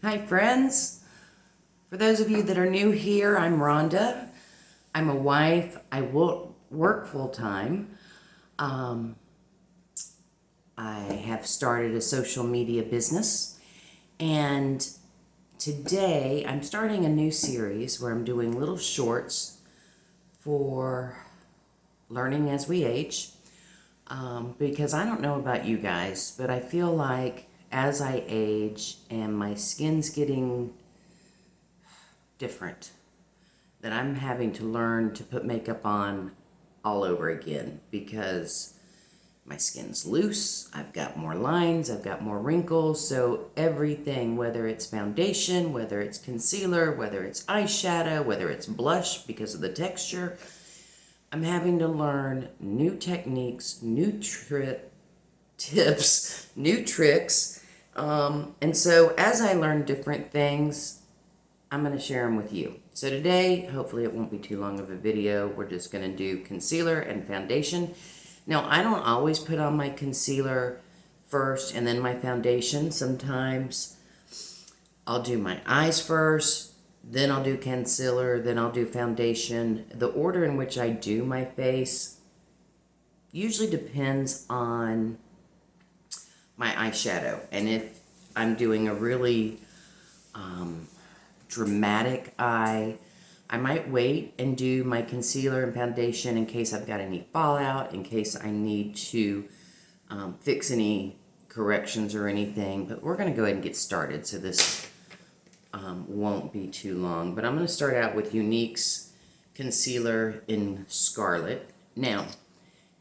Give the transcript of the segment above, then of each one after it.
Hi friends. For those of you that are new here, I'm Rhonda. I'm a wife. I work full-time. Um, I have started a social media business, and today I'm starting a new series where I'm doing little shorts for learning as we age. Because I don't know about you guys, but I feel like as I age and my skin's getting different, that I'm having to learn to put makeup on all over again because my skin's loose, I've got more lines, I've got more wrinkles, so everything, whether it's foundation, whether it's concealer, whether it's eyeshadow, whether it's blush because of the texture, I'm having to learn new techniques, new tips, new tricks. And so as I learn different things, I'm going to share them with you. So today, hopefully it won't be too long of a video. We're just going to do concealer and foundation. Now, I don't always put on my concealer first and then my foundation. Sometimes I'll do my eyes first, then I'll do concealer, then I'll do foundation. The order in which I do my face usually depends on my eyeshadow. And if I'm doing a really dramatic eye, I might wait and do my concealer and foundation in case I've got any fallout, in case I need to fix any corrections or anything. But we're going to go ahead and get started, so this won't be too long. But I'm going to start out with Younique's concealer in Scarlet. Now,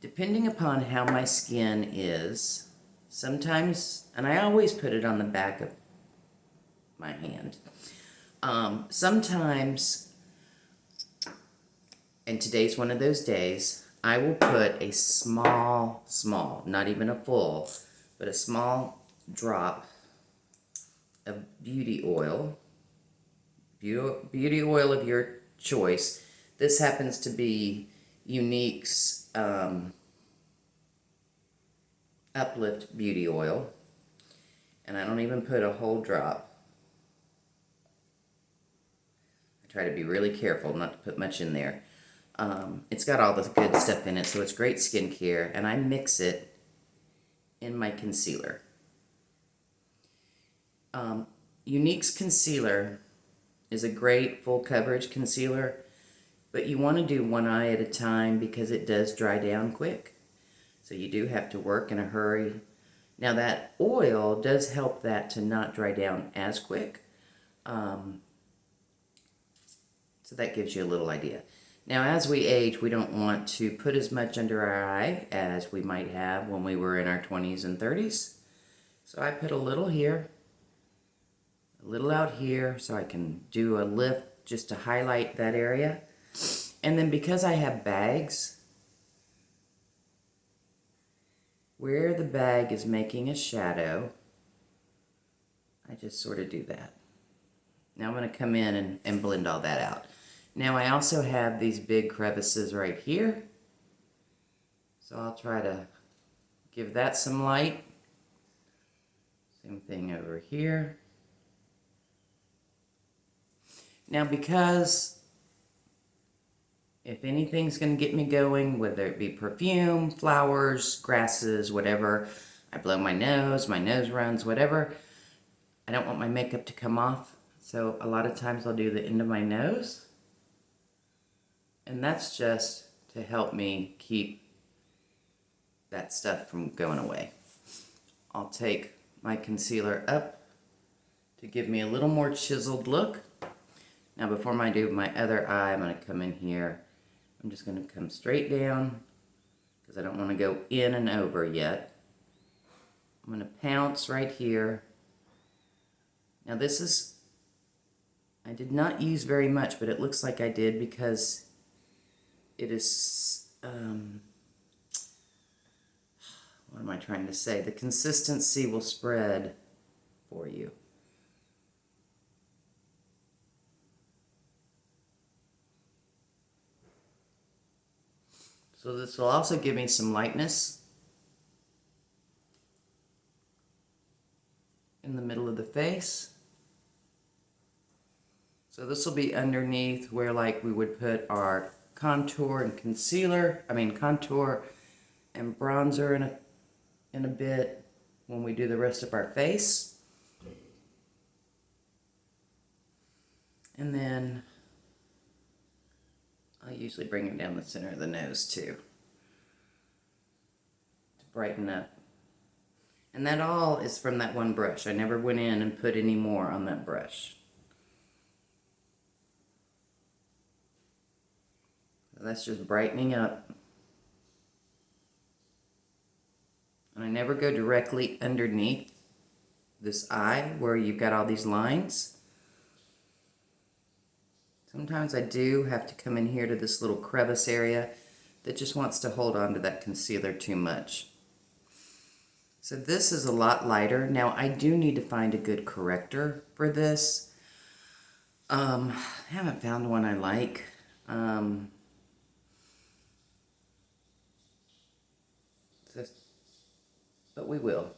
depending upon how my skin is, sometimes, and I always put it on the back of my hand. Sometimes, and today's one of those days, I will put a small, not even a full, but a small drop of beauty oil of your choice. This happens to be Younique's Uplift Beauty Oil, and I don't even put a whole drop. Try to be really careful not to put much in there. It's got all the good stuff in it, so it's great skincare, and I mix it in my concealer. Younique's concealer is a great full coverage concealer, but you want to do one eye at a time because it does dry down quick. So you do have to work in a hurry. Now that oil does help that to not dry down as quick. So that gives you a little idea. Now, as we age, we don't want to put as much under our eye as we might have when we were in our 20s and 30s. So I put a little here, a little out here, so I can do a lift just to highlight that area. And then because I have bags, where the bag is making a shadow, I just sort of do that. Now I'm going to come in and blend all that out. Now I also have these big crevices right here, so I'll try to give that some light. Same thing over here. Now, because if anything's going to get me going, whether it be perfume, flowers, grasses, whatever, I blow my nose runs, whatever, I don't want my makeup to come off. So a lot of times I'll do the end of my nose. And that's just to help me keep that stuff from going away. I'll take my concealer up to give me a little more chiseled look. Now before I do my other eye, I'm going to come in here. I'm just going to come straight down because I don't want to go in and over yet. I'm going to pounce right here. Now this is, I did not use very much, but it looks like I did because it is, what am I trying to say? The consistency will spread for you. So this will also give me some lightness in the middle of the face. So this will be underneath where like we would put our contour and concealer, contour and bronzer in a bit when we do the rest of our face. And then I usually bring it down the center of the nose too, to brighten up. And that all is from that one brush. I never went in and put any more on that brush. So that's just brightening up. And I never go directly underneath this eye where you've got all these lines. Sometimes I do have to come in here to this little crevice area that just wants to hold on to that concealer too much. So this is a lot lighter. Now I do need to find a good corrector for this. I haven't found one I like. But we will.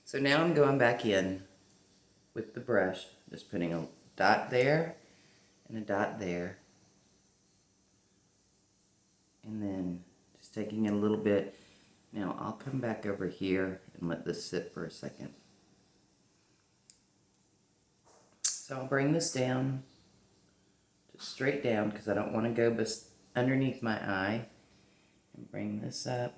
So now I'm going back in with the brush, just putting a dot there and a dot there. And then just taking it a little bit. Now I'll come back over here and let this sit for a second. So I'll bring this down, just straight down, because I don't want to go underneath my eye. And bring this up.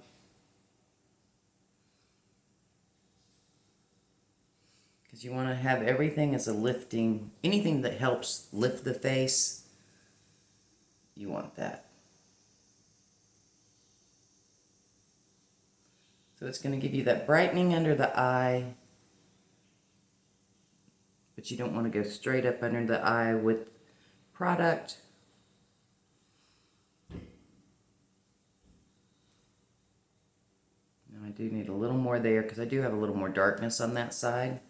Because you want to have everything as a lifting, anything that helps lift the face, you want that. So it's going to give you that brightening under the eye, but you don't want to go straight up under the eye with product. Now I do need a little more there because I do have a little more darkness on that side.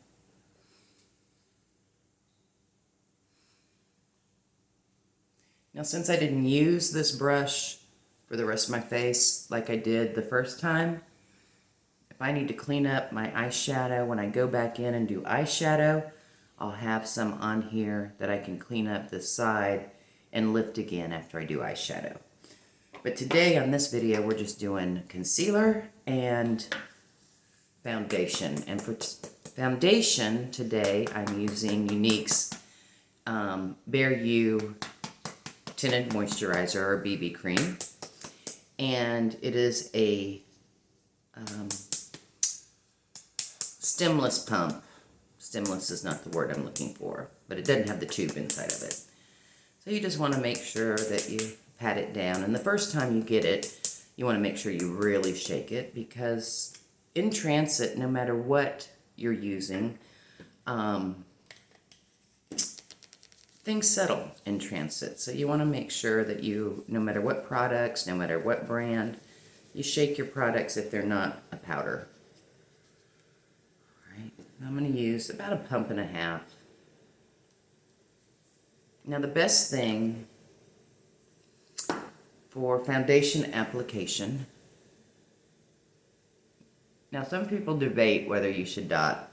Now since I didn't use this brush for the rest of my face like I did the first time, if I need to clean up my eyeshadow when I go back in and do eyeshadow, I'll have some on here that I can clean up this side and lift again after I do eyeshadow. But today on this video we're just doing concealer and foundation. And for foundation today I'm using Younique's Bare You Tinted Moisturizer or BB Cream. And it is a stemless pump. Stemless is not the word I'm looking for, but it doesn't have the tube inside of it. So you just want to make sure that you pat it down. And the first time you get it, you want to make sure you really shake it, because in transit, no matter what you're using, things settle in transit. So you want to make sure that you, no matter what products, no matter what brand, you shake your products if they're not a powder. All right, I'm going to use about a pump and a half. Now the best thing for foundation application, now some people debate whether you should dot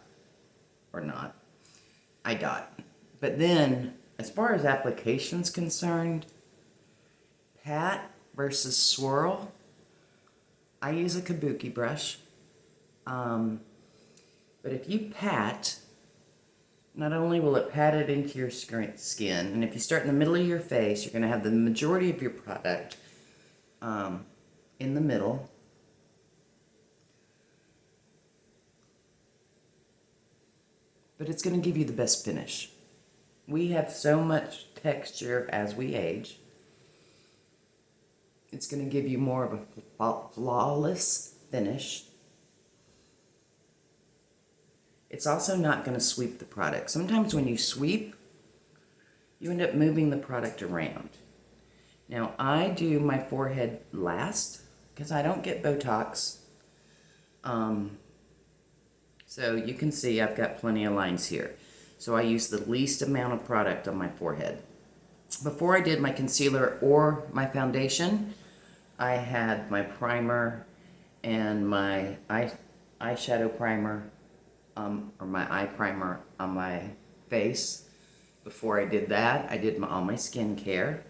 or not. I dot. But then, as far as application's concerned, pat versus swirl, I use a kabuki brush. But if you pat, not only will it pat it into your skin, and if you start in the middle of your face, you're going to have the majority of your product in the middle. But it's going to give you the best finish. We have so much texture as we age. It's going to give you more of a flawless finish. It's also not going to sweep the product. Sometimes when you sweep, you end up moving the product around. Now, I do my forehead last because I don't get Botox. So you can see I've got plenty of lines here. So I use the least amount of product on my forehead. Before I did my concealer or my foundation, I had my primer and my eyeshadow primer, or my eye primer on my face before I did that, I did all my skincare.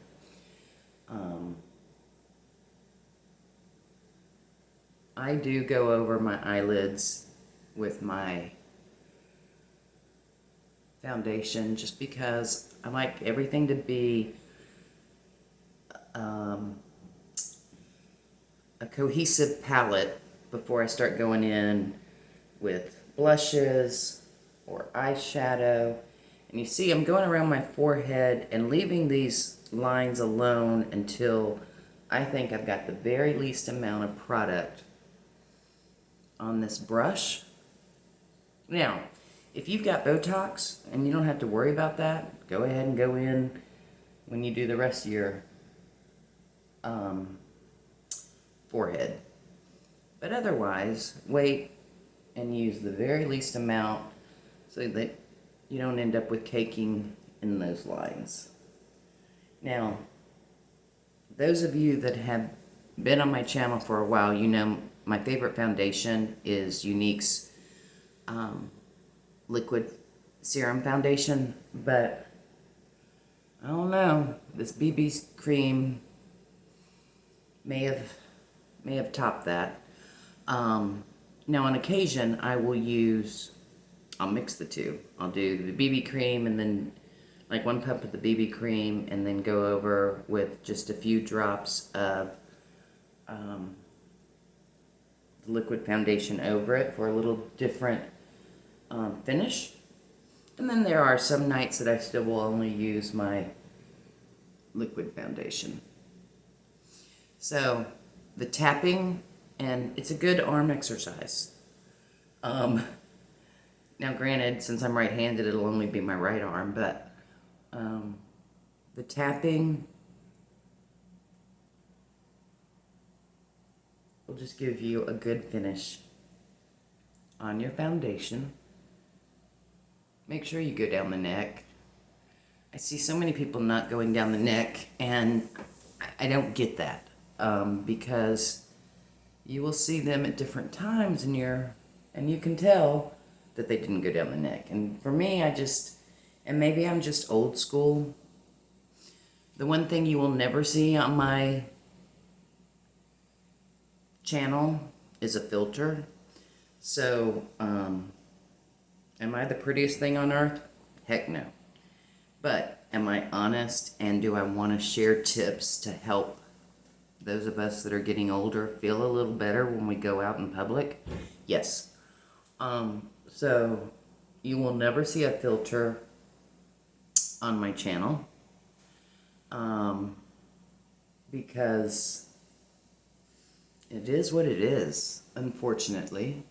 I do go over my eyelids with my foundation just because I like everything to be a cohesive palette before I start going in with blushes or eyeshadow. And you see I'm going around my forehead and leaving these lines alone until I think I've got the very least amount of product on this brush. Now, if you've got Botox and you don't have to worry about that, go ahead and go in when you do the rest of your forehead. But otherwise, wait and use the very least amount so that you don't end up with caking in those lines. Now, those of you that have been on my channel for a while, you know my favorite foundation is Younique's liquid serum foundation, but I don't know, this BB cream may have topped that. Now on occasion I'll mix the two. I'll do the BB cream and then like one pump of the BB cream and then go over with just a few drops of the liquid foundation over it for a little different finish. And then there are some nights that I still will only use my liquid foundation. So the tapping, and it's a good arm exercise. Now granted, since I'm right-handed, it'll only be my right arm, but the tapping will just give you a good finish on your foundation. Make sure you go down the neck. I see so many people not going down the neck, and I don't get that because you will see them at different times and you can tell that they didn't go down the neck. And for me, and maybe I'm just old school. The one thing you will never see on my channel is a filter. So, am I the prettiest thing on earth? Heck no. But am I honest, and do I want to share tips to help those of us that are getting older feel a little better when we go out in public? Yes. So you will never see a filter on my channel because it is what it is, unfortunately.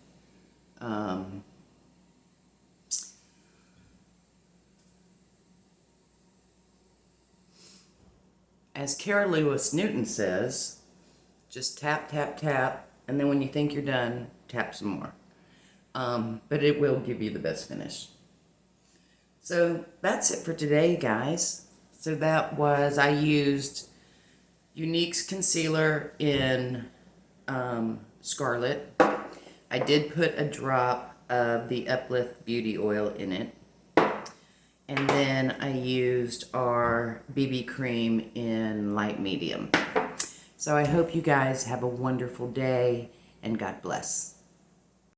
As Cara Lewis Newton says, just tap, tap, tap, and then when you think you're done, tap some more. But it will give you the best finish. So that's it for today, guys. So I used Younique's concealer in Scarlet. I did put a drop of the Uplift Beauty Oil in it. And then I used our BB cream in light medium. So I hope you guys have a wonderful day, and God bless.